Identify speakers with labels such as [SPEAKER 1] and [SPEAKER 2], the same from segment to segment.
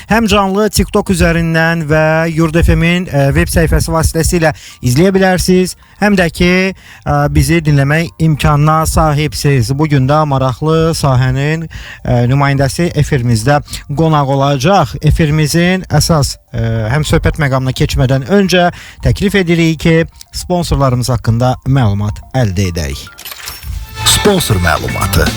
[SPEAKER 1] həm canlı TikTok üzərindən və Yurd FM-in web səhifəsi vasitəsilə izləyə bilərsiniz, həm də ki bizi dinləmək imkanına sahibsiniz. Bugün də maraqlı sahənin nümayəndəsi efirimizdə qonaq olacaq. Efirimizin əsas həm söhbət məqamına keçmədən öncə təklif edirik ki, sponsorlarımız haqqında məlumat əldə edək.
[SPEAKER 2] Sponsor məlumatı.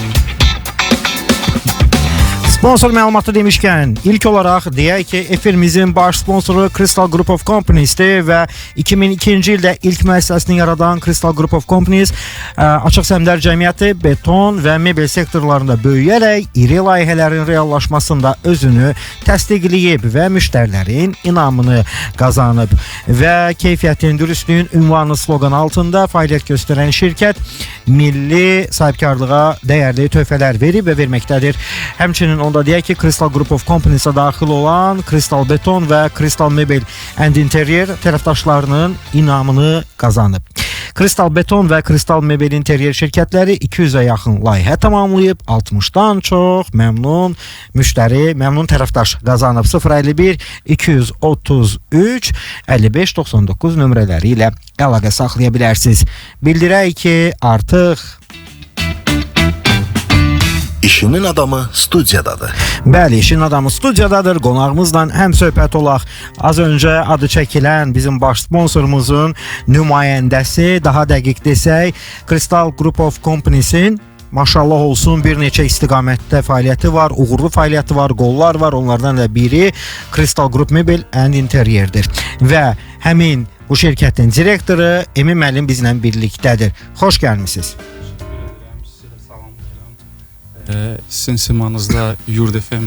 [SPEAKER 1] Sponsor məlumatı demişkən, ilk olaraq deyək ki, efirimizin baş sponsoru Crystal Group of Companies-dir və 2002-ci ildə ilk müəssisəsini yaradan Crystal Group of Companies açıq səhmdar cəmiyyəti beton və mebel sektorlarında böyüyərək iri layihələrin reallaşmasında özünü təsdiqləyib və müştərilərin inamını qazanıb və keyfiyyətin, dürüstlüyün ünvanı sloqan altında fəaliyyət göstərən şirkət milli sahibkarlığa dəyərli töhfələr verib və verməkdədir. Həmçinin onda deyək ki, Crystal Group of Companies-a daxil olan Crystal Beton və Crystal Mebel and Interior tərəfdaşlarının inamını qazanıb. Crystal Beton və Crystal Mebel Interior şirkətləri 200-ə yaxın layihə tamamlayıb, 60-dan çox məmnun müştəri, məmnun tərəfdaş qazanıb. 051 233 55 99 nömrələri ilə əlaqə saxlaya bilərsiniz. Bildirək ki, artıq
[SPEAKER 2] İşinin adamı studiyadadır.
[SPEAKER 1] Bəli, işin adamı studiyadadır. Qonağımızla həm söhbət olaq. Az öncə adı çəkilən bizim baş sponsorumuzun nümayəndəsi, daha dəqiq desək, Crystal Group of Companies-in maşallah olsun bir neçə istiqamətdə fəaliyyəti var, uğurlu fəaliyyəti var, qollar var. Onlardan da biri Crystal Group Mebel and Interior'dir. Və həmin bu şirkətin direktoru Emin müəllim bizlə birlikdədir. Xoş gəlmisiniz.
[SPEAKER 3] Sizin simanızda Yurd FM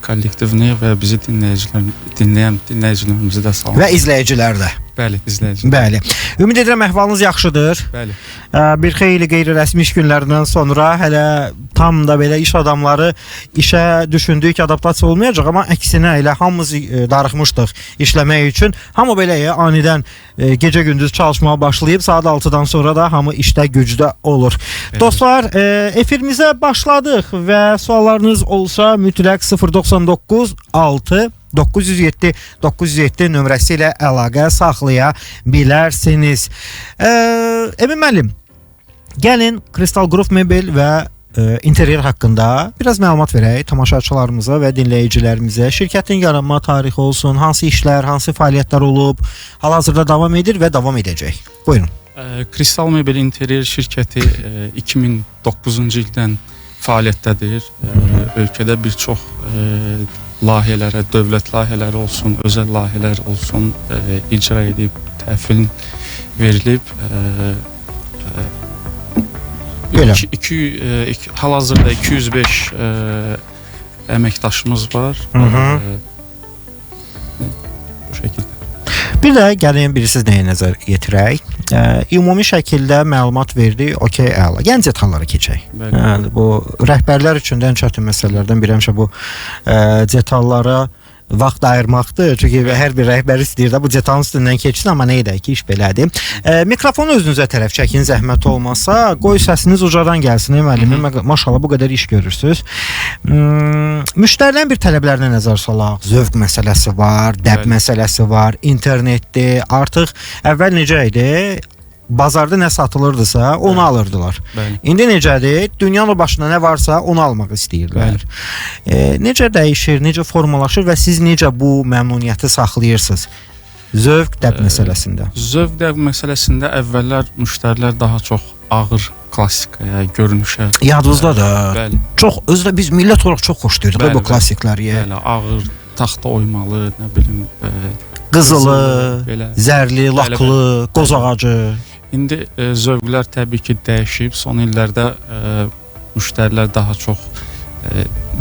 [SPEAKER 3] kollektivini və bizi dinləyən dinləyicilərimizi də salam.
[SPEAKER 1] Və izləyicilər də.
[SPEAKER 3] Bəli, izləyicilər.
[SPEAKER 1] Bəli. Ümid edirəm əhvalınız yaxşıdır.
[SPEAKER 3] Bəli.
[SPEAKER 1] Bir xeyli qeyri-rəsmi iş günlərindən sonra hələ tam da belə iş adamları işə düşündük ki, adaptasiya olmayacaq, amma əksinə elə hamımız darıxmışdıq işləmək üçün. Hamı belə anidən gecə-gündüz çalışmağa başlayıb, saat 6-dan sonra da hamı işdə, gücdə olur. Evet. Dostlar, efirimizə başladıq və suallarınız olsa mütləq 099 6 907 nömrəsi ilə əlaqə saxlaya bilərsiniz. Emin müəllim, gəlin Crystal Group Mebel və interior haqqında biraz məlumat verək tamaşaçılarımıza və dinləyicilərimizə. Şirkətin yaranma tarixi olsun, hansı işlər, hansı fəaliyyətlər olub, hal-hazırda davam edir və davam edəcək. Buyurun.
[SPEAKER 3] Crystal Mebel Interior şirkəti 2009-cu ildən fəaliyyətdədir. Ölkədə bir çox layihələrə, dövlət layihələri olsun, özəl layihələr olsun, icra edib, təhvil verilib. Hal-hazırda 205 əməkdaşımız var. Bu şəkildə.
[SPEAKER 1] Bir də gəlin birisiz nəyə nəzər yetirək. Ümumi şəkildə məlumat verdi, okey, əla. Gənc detallara keçək. Yəni, bu rəhbərlər üçün də ən çətin məsələlərdən biri həmişə bu detallara vaxt ayırmaqdır. Çünki hər bir rəhbər istəyir də bu detalın üstündən keçsin, amma nə edək ki, iş belədir. Mikrofonu özünüzə tərəf çəkin, zəhmət olmasa. Qoy səsiniz ucadan gəlsin, müəllimim. Maşallah bu qədər iş görürsünüz. Müştərilərin bir tələblərinə nəzər salaq. Zövq məsələsi var, dəb məsələsi var, internetdir. Artıq əvvəl necə idi? Bazarda nə satılırdısa onu alırdılar. Bəli. İndi necədir? Dünyanın başında nə varsa onu almaq istəyirlər. Necə dəyişir, necə formalaşır və siz necə bu məmnuniyyəti saxlayırsınız? Zövq dəb məsələsində.
[SPEAKER 3] Zövq dəb məsələsində əvvəllər müştərilər daha çox ağır klassikaya, görünüşə.
[SPEAKER 1] Yadınızda da.
[SPEAKER 3] Bəli.
[SPEAKER 1] Çox özdə biz millət olaraq çox xoşlayırdıq bu klassikləri.
[SPEAKER 3] Bəli, ağır, taxta oymalı, nə bilim,
[SPEAKER 1] qızılı, zərli, laklı, qoz ağacı.
[SPEAKER 3] İndi zövqlər təbii ki dəyişib. Son illərdə müştərilər daha çox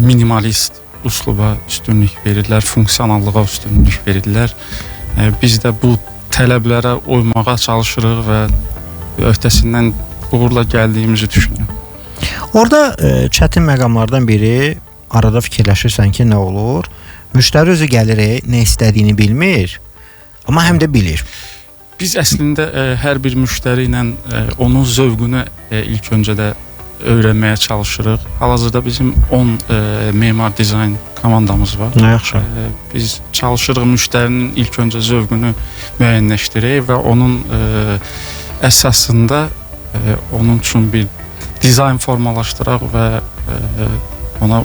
[SPEAKER 3] minimalist üsluba üstünlük verirlər, funksionallığa üstünlük verirlər. Biz də bu tələblərə uymağa çalışırıq və öhdəsindən uğurla gəldiyimizi düşünürəm.
[SPEAKER 1] Orada çətin məqamlardan biri, arada fikirləşirsən ki, nə olur? Müştəri özü gəlir, nə istədiyini bilmir, amma həm də bilir.
[SPEAKER 3] Biz əslində hər bir müştəri ilə onun zövqünü ilk öncə də öyrənməyə çalışırıq. Hal-hazırda bizim 10 memar dizayn komandamız var.
[SPEAKER 1] Nə yaxşı.
[SPEAKER 3] Biz çalışırıq müştərinin ilk öncə zövqünü müəyyənləşdirək və onun əsasında onun üçün bir dizayn formalaşdıraq və ona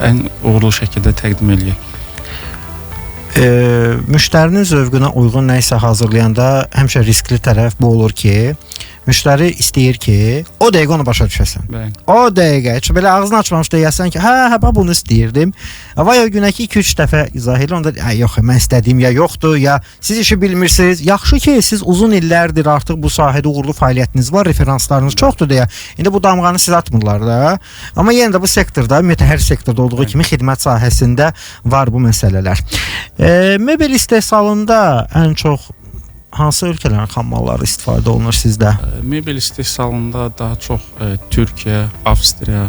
[SPEAKER 3] ən uğurlu şəkildə təqdim eləyək.
[SPEAKER 1] Müştərinin zövqünə uyğun nə isə hazırlayanda həmişə riskli tərəf bu olur ki, müştəri istəyir ki, o dəqiqə onu başa düşəsən.
[SPEAKER 3] Bəli.
[SPEAKER 1] O dəqiqə, heç belə ağzını açmamış deyəsən ki, hə, bunu istəyirdim. Vay o günə ki 2-3 dəfə izah elə, onda yox, mən istədiyim ya yoxdur, ya siz işi bilmirsiniz. Yaxşı ki, siz uzun illərdir artıq bu sahədə uğurlu fəaliyyətiniz var, referanslarınız çoxdur deyə. İndi bu damğanı siz atmırlar da. Amma yenə də bu sektorda, ümumiyyətlə hər sektorda olduğu kimi xidmət sahəsində var bu məsələlər. Mebel istehsalında ən çox hansı ölkələrin xam malları istifadə olunur sizdə?
[SPEAKER 3] Mebel istehsalında daha çox Türkiyə, Avstriya,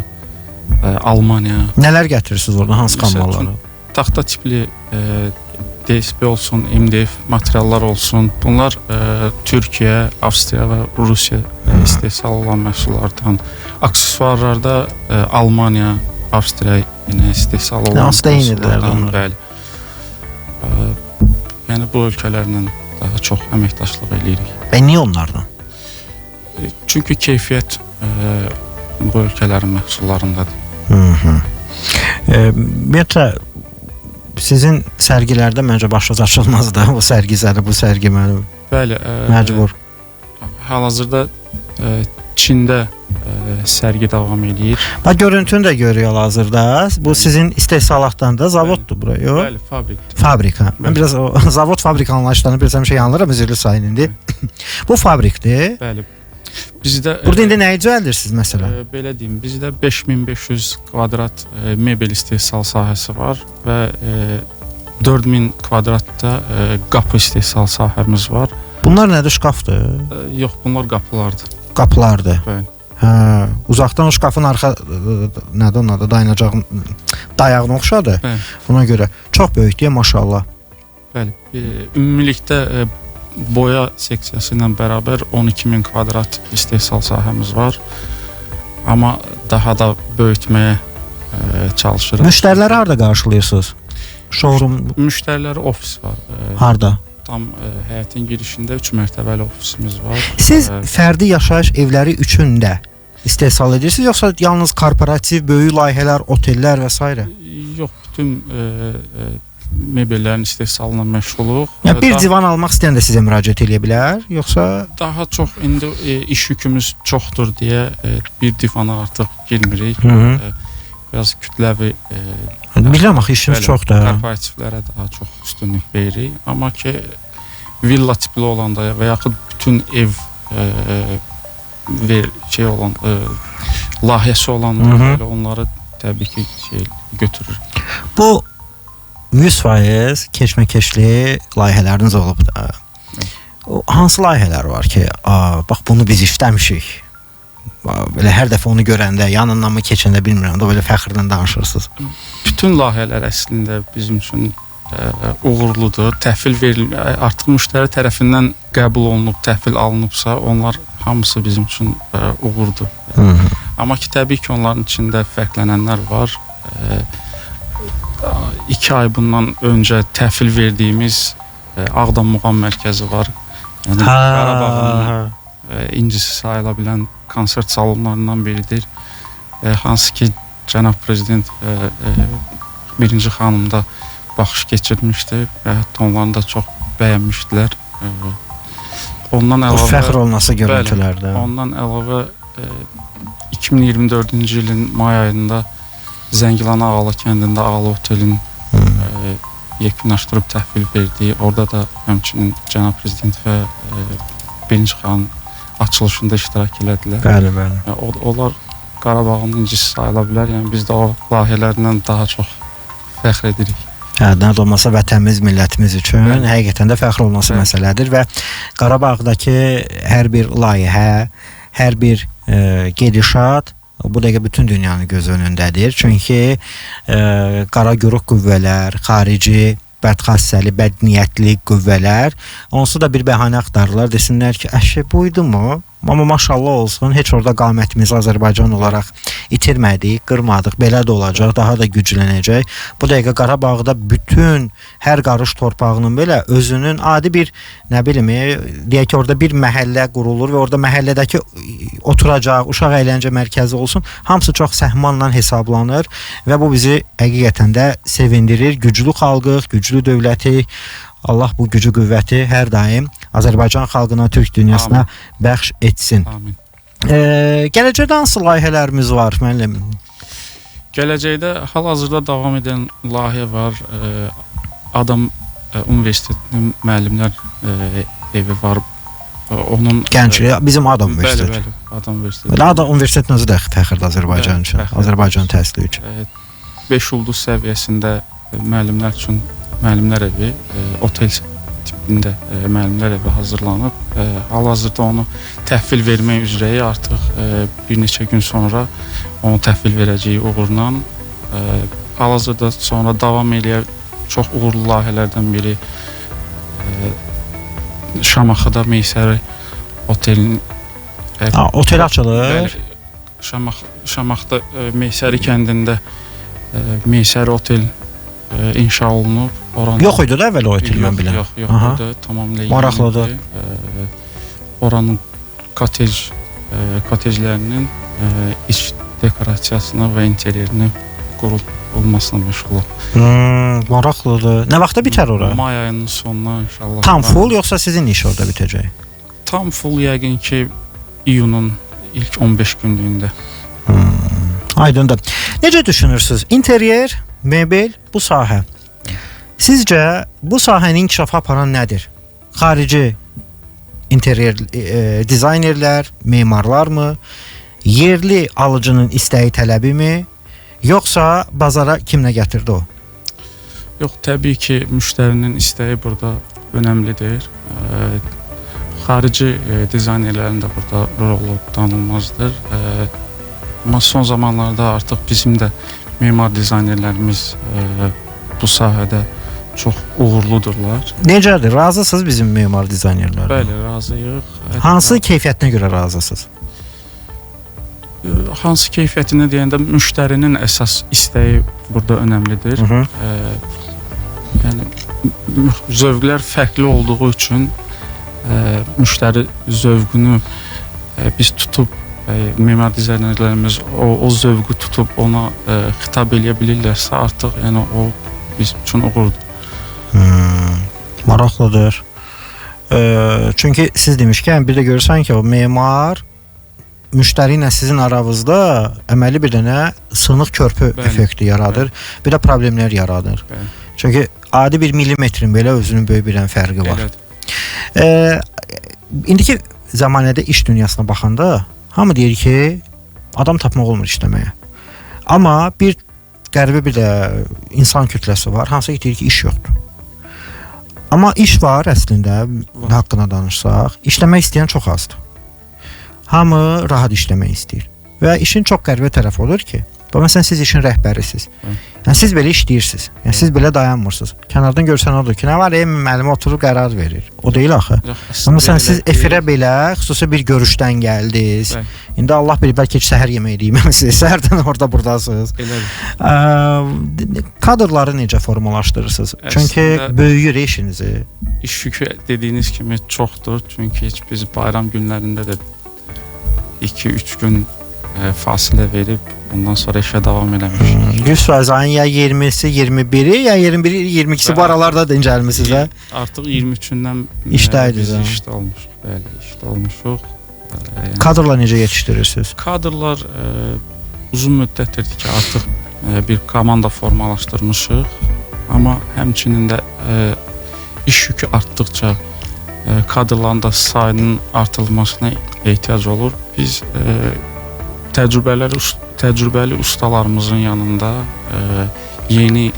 [SPEAKER 3] Almaniya.
[SPEAKER 1] Nələr gətirirsiniz oradan, hansı xam malları?
[SPEAKER 3] Taxta tipli DSP olsun, MDF materiallar olsun. Bunlar Türkiyə, Avstriya və Rusiya istehsal olan məhsullardan. Aksesuarlarda Almaniya, Avstriya yenə istehsal olan məhsullardan. Bəli. Yəni bu ölkələrlə daha çox əməkdaşlıq eləyirik.
[SPEAKER 1] Niyə onlardan?
[SPEAKER 3] Çünki keyfiyyət bu ölkələrin məhsullarındadır.
[SPEAKER 1] Ümumiyyətlə, sizin sərgilərdə məncə başınız açılmaz da, o sərgi bu sərgi mənim.
[SPEAKER 3] Bəli.
[SPEAKER 1] Məcbur.
[SPEAKER 3] Hal-hazırda Çində sərgi davam edir.
[SPEAKER 1] Görüntünü də görürük hal-hazırda. Bu sizin istehsalatdan da zavoddur bura, yox?
[SPEAKER 3] Bəli, fabrikdir.
[SPEAKER 1] Fabrika. Mən biraz o zavod fabrika anlayışlarını biraz həmişə yanılıram, üzrlü sayın indi. Bu fabrikdir.
[SPEAKER 3] Bəli. Bizdə
[SPEAKER 1] burada indi nəyi düzəldirsiniz məsələn?
[SPEAKER 3] Belə deyim, bizdə 5500 kvadrat mebel istehsal sahəsi var və 4000 kvadratda qapı istehsal sahəmiz var.
[SPEAKER 1] Bunlar nədir, şkafdır?
[SPEAKER 3] Yox, bunlar qapılardır.
[SPEAKER 1] Qapılardır.
[SPEAKER 3] Bəli.
[SPEAKER 1] Uzaqdan o şkafın arxa nədir onun adı, dayağına oxşadır.
[SPEAKER 3] Bəli.
[SPEAKER 1] Buna görə çox böyükdür, maşallah.
[SPEAKER 3] Bəli. Ümumilikdə boya seksiyası ilə bərabər 12000 kvadrat istehsal sahəmiz var. Amma daha da böyütməyə çalışırıq.
[SPEAKER 1] Müştəriləri harda qarşılayırsınız? Showroom?
[SPEAKER 3] Müştəriləri ofis var.
[SPEAKER 1] Harda?
[SPEAKER 3] Tam həyətin girişində 3 mərtəbəli ofisimiz var.
[SPEAKER 1] Siz fərdi yaşayış evləri üçün də istehsal edirsiniz, yoxsa yalnız korporativ, böyük layihələr, otellər və s.
[SPEAKER 3] Yox, bütün mebellərin istehsalına məşğuluq.
[SPEAKER 1] Bir divan almaq istəyən də sizə müraciət edə bilər, yoxsa?
[SPEAKER 3] Daha çox indi iş yükümüz çoxdur deyə bir divana artıq girmirik. Biraz kütləvi
[SPEAKER 1] bilirəm axı işimiz çoxdur.
[SPEAKER 3] Korporativlərə daha çox üstünlük veririk. Amma ki villa tipli olanda və yaxud bütün ev layihəsi olanda onları təbii ki götürür.
[SPEAKER 1] Bu 100% keşməkeşli layihələriniz olub da. Hansı layihələr var ki, bax bunu biz işləmişik. Belə hər dəfə onu görəndə, yanından mı keçəndə bilmirəm, da belə fəxrlə danışırsınız.
[SPEAKER 3] Bütün layihələr əslində bizim üçün uğurludur. Təhvil verilir, artıq müştəri tərəfindən qəbul olunub, təhvil alınıbsa, onlar hamısı bizim üçün uğurdur. Amma ki, təbii ki, onların içində fərqlənənlər var. 2 ay bundan öncə təhvil verdiyimiz Ağdam Muğam Mərkəzi var. Yəni Qarabağın incisi sayıla bilən konsert salonlarından biridir. Hansı ki, Cənab Prezident birinci xanım da baxış keçirmişdi və hətta onları da çox bəyənmişdilər. Ondan əlavə
[SPEAKER 1] fəxr olunası görüntülərdə.
[SPEAKER 3] Ondan əlavə 2024-cü ilin may ayında Zəngilan Ağalı kəndində Ağalı Otelin yekunlaşdırıb təhvil verdiyi, orada da həmçinin Cənab Prezident və birinci xanım açılışında iştirak elədilər.
[SPEAKER 1] Bəli, bəli.
[SPEAKER 3] Onlar Qarabağın incisi sayıla bilər. Yəni biz də o layihələrdən daha çox fəxr edirik.
[SPEAKER 1] Nə də olmasa vətənimiz, millətimiz üçün həqiqətən də fəxr olunması məsələdir və Qarabağdakı hər bir layihə, hər bir gedişat bu dəqiqə bütün dünyanın göz önündədir. Çünki qaraquruq qüvvələr, xarici, bədxassəli, bədniyyətli qüvvələr onsuz da bir bəhanə axtarırlar. Desinlər ki, buydu mu? Amma maşallah olsun, heç orada qamətimizi Azərbaycan olaraq itirmədik, qırmadıq. Belə də olacaq, daha da güclənəcək. Bu dəqiqə Qarabağda bütün hər qarış torpağının belə özünün adi bir, nə bilim, deyək ki, orada bir məhəllə qurulur və orada məhəllədəki oturacaq, uşaq əyləncə mərkəzi olsun. Hamısı çox səhmanla hesablanır və bu bizi həqiqətən də sevindirir. Güclü xalqıq, güclü dövləti. Allah bu gücü, qüvvəti hər daim Azərbaycan xalqına, Türk dünyasına bəxş etsin.
[SPEAKER 3] Amin.
[SPEAKER 1] Gələcəkdə hansı layihələrimiz var, müəllim?
[SPEAKER 3] Gələcəkdə hal-hazırda davam edən layihə var. Adam Universitetinin müəllimlər evi var. Onun
[SPEAKER 1] Gənclik, bizim Adam Universiteti.
[SPEAKER 3] Bəli, Adam Universiteti.
[SPEAKER 1] Adam Universitetinin özü də fəxirdir Azərbaycan üçün, Azərbaycan təhsili üçün.
[SPEAKER 3] 5 ulduz səviyyəsində müəllimlər üçün müəllimlər evi, otel tipində müəllimlər evi hazırlanıb. Hal-hazırda onu təhvil vermək üzrəyik. Artıq bir neçə gün sonra onu təhvil verəcəyi uğurla. Hal-hazırda sonra davam eləyər çox uğurlu layihələrdən biri Şamaxıda Meysəri otelin
[SPEAKER 1] otel açılır.
[SPEAKER 3] Bəli, Şamaxıda Meysəri kəndində Meysəri otel inşa olunub.
[SPEAKER 1] Yox idi da əvvəl o otel, mən biləm.
[SPEAKER 3] Yox idi, tamamilə
[SPEAKER 1] maraqlıdır.
[SPEAKER 3] Oranın kotejlərinin iç dekorasiyasını və interyerini qurub olmasına məşğul.
[SPEAKER 1] Maraqlıdır. Nə vaxtda bitər ora?
[SPEAKER 3] May ayının sonuna inşallah.
[SPEAKER 1] Tam full yoxsa sizin iş orada bitəcək?
[SPEAKER 3] Tam full yəqin ki iyunun ilk 15 günlüyündə.
[SPEAKER 1] Aydındır. Necə düşünürsünüz? İnteryer, mebel, bu sahə. Sizcə bu sahənin inkişafa aparan nədir? Xarici interyer dizaynerlər, memarlar mı? Yerli alıcının istəyi, tələbi mi? Yoxsa bazara kim nə gətirdi o?
[SPEAKER 3] Yox, təbii ki, müştərinin istəyi burada önəmlidir. Xarici dizaynerlərin də burada rolu danılmazdır. Amma son zamanlarda artıq bizim də memar dizaynerlərimiz bu sahədə çox uğurludurlar.
[SPEAKER 1] Necədir? Razısınız bizim memar dizaynerlərlə?
[SPEAKER 3] Bəli, razıyıq.
[SPEAKER 1] Hansı keyfiyyətinə görə razısınız?
[SPEAKER 3] Hansı keyfiyyətinə deyəndə müştərinin əsas istəyi burada önəmlidir. Yəni zövqlər fərqli olduğu üçün müştəri zövqünü biz tutub memar dizaynerlərimiz o zövqü tutub ona xitab eləyə bilirlərsə artıq yəni o bizim üçün uğurdur.
[SPEAKER 1] Maraqlıdır. Çünki siz demişkən bir də görürsən ki o memar müştəri ilə sizin aranızda əməli bir dənə sınıq körpü effekti yaradır. Bir də problemlər yaradır. Çünki adi bir milimetrin belə özünün böyük bir fərqi var. İndiki zamanədə iş dünyasına baxanda hamı deyir ki adam tapmaq olmur işləməyə. Amma bir qəribə bir də insan kütləsi var. Hansı ki deyir ki iş yoxdur. Amma iş var əslində, haqqında danışsaq, işləmək istəyən çox azdır. Hamı rahat işləmək istəyir. Və işin çox qəribə tərəfi olur ki, məsələn siz işin rəhbərisiniz. Yəni siz belə işləyirsiniz. Yəni siz belə dayanmırsınız. Kənardan görsən odur ki, nə var, müəllim oturub qərar verir. O deyil axı. Amma siz efirə belə xüsusi bir görüşdən gəldiniz. İndi Allah bilir, bəlkə ki səhər yeməyi yeməmisiniz. Səhərdən orada burdasınız. Kadrları necə formalaşdırırsınız? Çünki böyüyür işinizi.
[SPEAKER 3] İş yükü dediyiniz kimi çoxdur. Çünki biz bayram günlərində də 2-3 gün fasilə verib ondan sonra işə davam eləmişik.
[SPEAKER 1] 100% ayın ya 20'si, 21'i ya 21'i, 22'si bu aralarda dincəlmisiniz hə?
[SPEAKER 3] Artıq 23-dən
[SPEAKER 1] işdəydiniz hə?
[SPEAKER 3] İşdə olmuşuq. Bəli, işdə olmuşuq.
[SPEAKER 1] Kadrlar necə yetişdirirsiniz?
[SPEAKER 3] Kadrlar uzun müddətdir ki, artıq bir komanda formalaşdırmışıq. Amma həmçinin də iş yükü artdıqca kadrların da sayının artırılmasına ehtiyac olur. Biz təcrübəli ustalarımızın yanında yeni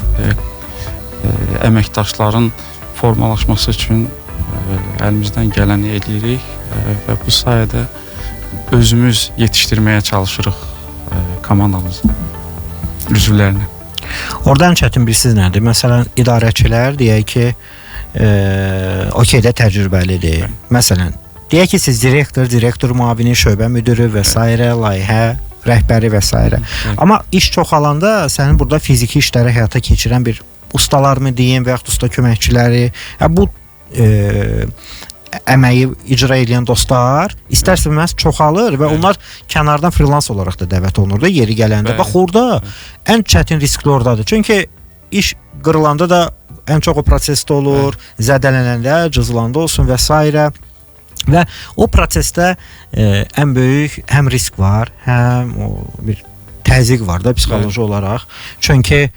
[SPEAKER 3] əməkdaşların formalaşması üçün əlimizdən gələni edirik və bu sayədə özümüz yetişdirməyə çalışırıq komandamızın üzvlərini.
[SPEAKER 1] Oradan çətin bir siz nədir? Məsələn, idarəçilər deyək ki, okeydə təcrübəlidir. Məsələn, deyək ki, siz direktor müavini, şöbə müdürü və s. layihə rəhbəri və s. Amma iş çoxalanda sənin burada fiziki işləri həyata keçirən bir ustalar mı deyim və yaxud usta köməkçiləri, bu əməyi icra edən dostlar istər-istəməz çoxalır və onlar kənardan freelans olaraq da dəvət olunur da yeri gələndə. Bax orada ən çətin riskli ordadır. Çünki iş qırılanda da ən çox o prosesdə olur, zədələnəndə, cızılanda olsun və s. Və o prosesdə ən böyük həm risk var, həm o bir təzyiq var da psixoloji olaraq. Çünki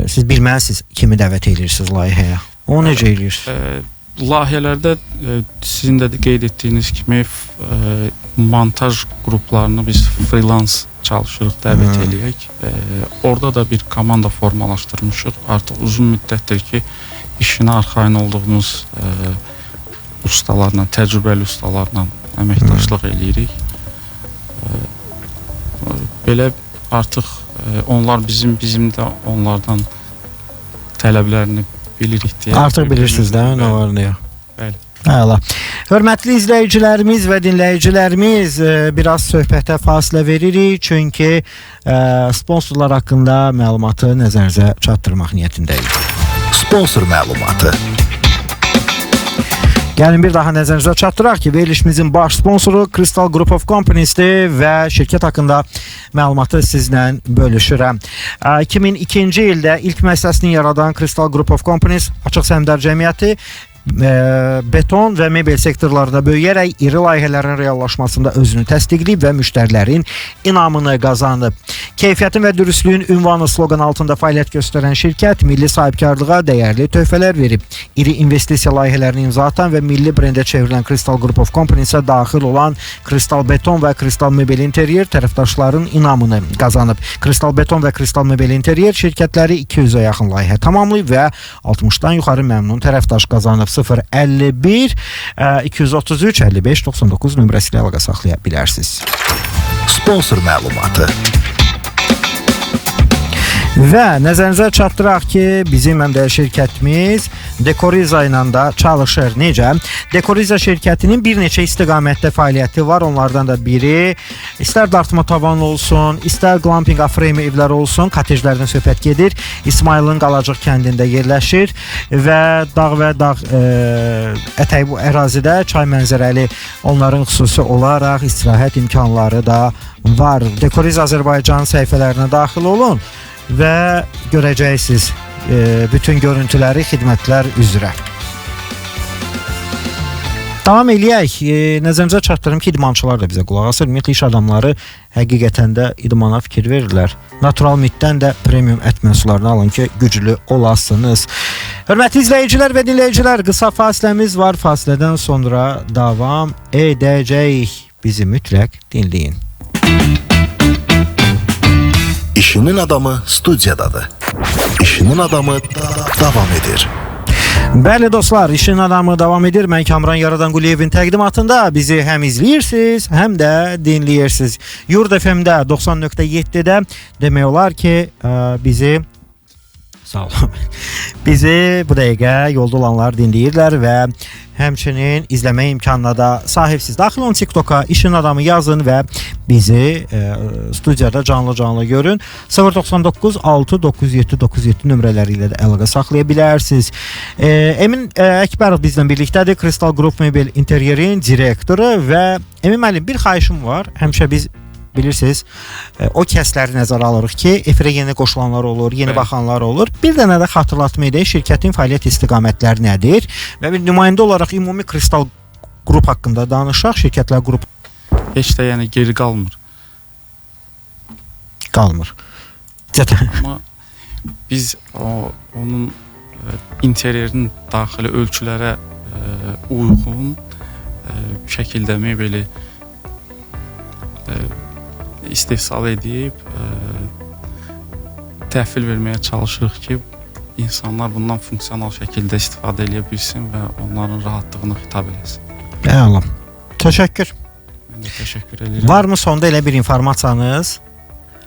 [SPEAKER 1] siz bilməlisiniz kimi dəvət edirsiniz layihəyə. Onu necə edirsiniz?
[SPEAKER 3] Layihələrdə sizin də qeyd etdiyiniz kimi montaj qruplarını biz freelance çalışırıq, dəvət eləyək. Orada da bir komanda formalaşdırmışıq. Artıq uzun müddətdir ki, işinə arxayın olduğumuz ustalarla, təcrübəli ustalarla əməkdaşlıq eləyirik. Belə artıq onlar bizim də onlardan tələblərini bilirik deyə.
[SPEAKER 1] Artıq bilirsiniz də nə var nə yox.
[SPEAKER 3] Bəli.
[SPEAKER 1] Əla. Hörmətli izləyicilərimiz və dinləyicilərimiz, biraz söhbətə fasilə veririk, çünki sponsorlar haqqında məlumatı nəzərinizə çatdırmaq niyyətindəyik.
[SPEAKER 2] Sponsor məlumatı.
[SPEAKER 1] Gəlin bir daha nəzərinizə çatdıraq ki, verilişimizin baş sponsoru Crystal Group of Companies'dir və şirkət haqqında məlumatı sizlə bölüşürəm. 2002-ci ildə ilk müəssisəsini yaradan Crystal Group of Companies açıq səhmdar cəmiyyəti beton və mebel sektorlarında böyüyərək iri layihələrin reallaşmasında özünü təsdiqləyib və müştərilərin inamını qazanıb. Keyfiyyətin və dürüstlüyün ünvanı sloqan altında fəaliyyət göstərən şirkət milli sahibkarlığa dəyərli töhfələr verib. İri investisiya layihələrini imza atan və milli brendə çevrilən Crystal Group of Companies-ə daxil olan Crystal Beton və Crystal Mebel Interior tərəfdaşların inamını qazanıb. Crystal Beton və Crystal Mebel Interior şirkətləri 200-ə yaxın layihə tamamlayıb və 60-dan yuxarı məmnun tərəfdaş qazanıb. 051 233 55 99 nömrəsi ilə əlaqə saxlaya bilərsiniz.
[SPEAKER 2] Sponsor məlumatı.
[SPEAKER 1] Və nəzərinizə çatdıraq ki, bizim həm də şirkətimiz Dekoriza ilə da çalışır. Necə? Dekoriza şirkətinin bir neçə istiqamətdə fəaliyyəti var. Onlardan da biri istər dartma tavan olsun, istər glamping A-frame evlər olsun, kotejlərdən söhbət gedir. İsmailin Qalacıq kəndində yerləşir və dağ ətəyi bu ərazidə çay mənzərəli onların xüsusi olaraq istirahət imkanları da var. Dekoriza Azərbaycan səhifələrinə daxil olun və görəcəksiniz bütün görüntüləri, xidmətlər üzrə. Davam eləyək. Nəzərimizə çatdırım ki, idmançılar da bizə qulaq asır. Ümumiyyətlə iş adamları həqiqətən də idmana fikir verirlər. Natural mitdən də premium ət məhsullarını alın ki, güclü olasınız. Hörmətli izləyicilər və dinləyicilər, qısa fasiləmiz var. Fasilədən sonra davam edəcəyik. Bizi mütləq dinləyin.
[SPEAKER 2] İşinin adamı studiyadadır. İşinin adamı davam edir.
[SPEAKER 1] Bəli dostlar, işin adamı davam edir. Mən Kamran Yaradanquliyevin təqdimatında bizi həm izləyirsiniz, həm də dinləyirsiniz. Yurd FM-də 90.7-də demək olar ki, bizi sağ olun. Bizi bu dəqiqə yolda olanlar dinləyirlər və həmçinin izləmə imkanına da sahibsiz. Daxil olun TikToka, işin adamı yazın və bizi studiyada canlı görün. 099 697 97 nömrələri ilə də əlaqə saxlaya bilərsiniz. Emin Əkbərov bizlə birlikdədir. Crystal Group Mebel Interiorin direktoru və Emin müəllim, bir xahişim var. Həmişə biz bilirsiniz, o kəsləri nəzərə alırıq ki, efirə yeni qoşulanlar olur, yeni baxanlar olur. Bir dənə də xatırlatma edək, şirkətin fəaliyyət istiqamətləri nədir və bir nümayəndə olaraq ümumi Crystal Group haqqında danışaq. Şirkətlər qrup
[SPEAKER 3] heç də yəni geri qalmır. Amma biz onun interyerin daxili ölçülərə uyğun şəkildə mebeli istehsal edib təhvil verməyə çalışırıq ki, insanlar bundan funksional şəkildə istifadə edə bilsin və onların rahatlığını xitab eləsin.
[SPEAKER 1] Əla. Təşəkkür.
[SPEAKER 3] Mən də təşəkkür edirəm.
[SPEAKER 1] Varmı sonda elə bir informasiyanız?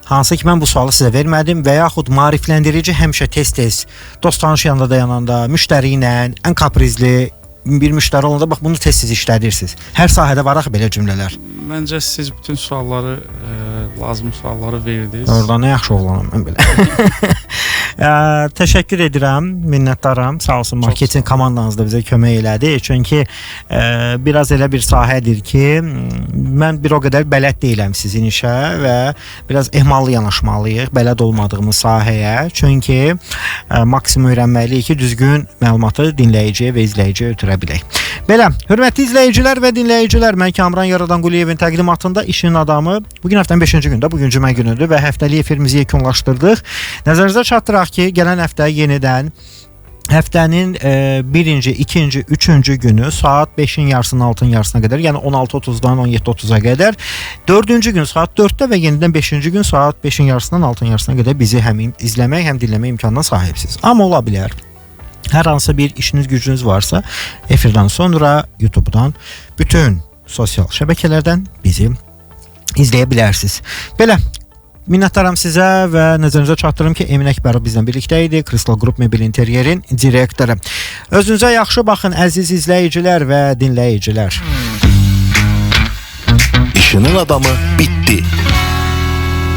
[SPEAKER 1] Hansı ki, mən bu sualı sizə vermədim və yaxud maarifləndirici həmişə tez-tez dost tanış yanında dayananda, müştəri ilə, ən kaprizli bir müştəri olanda bax bunu tez-tez işlədirsiniz. Hər sahədə var axı belə cümlələr.
[SPEAKER 3] Məncə siz bütün sualları, lazım sualları verdiniz.
[SPEAKER 1] Orada nə yaxşı oğlanam mən belə. Təşəkkür edirəm, minnətdaram. Sağ olsun marketinq komandanız da bizə kömək elədi. Çünki biraz elə bir sahədir ki, mən bir o qədər bələd deyiləm sizin işə və biraz ehmallı yanaşmalıyıq bələd olmadığımız sahəyə. Çünki maksimum öyrənməliyik ki, düzgün məlumatı dinləyiciyə və izləyiciyə ötürə bilək. Belə, hörmətli izləyicilər və dinləyicilər, mən Kamran Yaradanquliyevin təqdimatında İşin Adamı bugün həftənin 5-ci gündə, bugün cümə günüdür və həftəlik efirimizi yekunlaşdırdıq. Nəzərinizə çatdıraq ki, gələn həftə yenidən həftənin birinci, ikinci, üçüncü günü saat 5-in yarısından 6-ın yarısına qədər, yəni 16:30-dan 17:30-a qədər, dördüncü gün saat 4-də və yenidən 5-ci gün saat 5-in yarısından 6-ın yarısına qədər bizi həm izləmək, həm dinləmək imkanına sahibsiniz. Amma ola bilər, hər hansı bir işiniz, gücünüz varsa, efirdən sonra YouTube-dan, bütün sosial şəbəkələrdən bizi izləyə bilərsiniz. Belə, minnətdaram sizə və nəzərinizə çatdırım ki, Emin Əkbərov bizdən birlikdə idi, Crystal Group Mebel Interyerin direktoru. Özünüzə yaxşı baxın, əziz izləyicilər və dinləyicilər.
[SPEAKER 2] İşinin adamı bitti.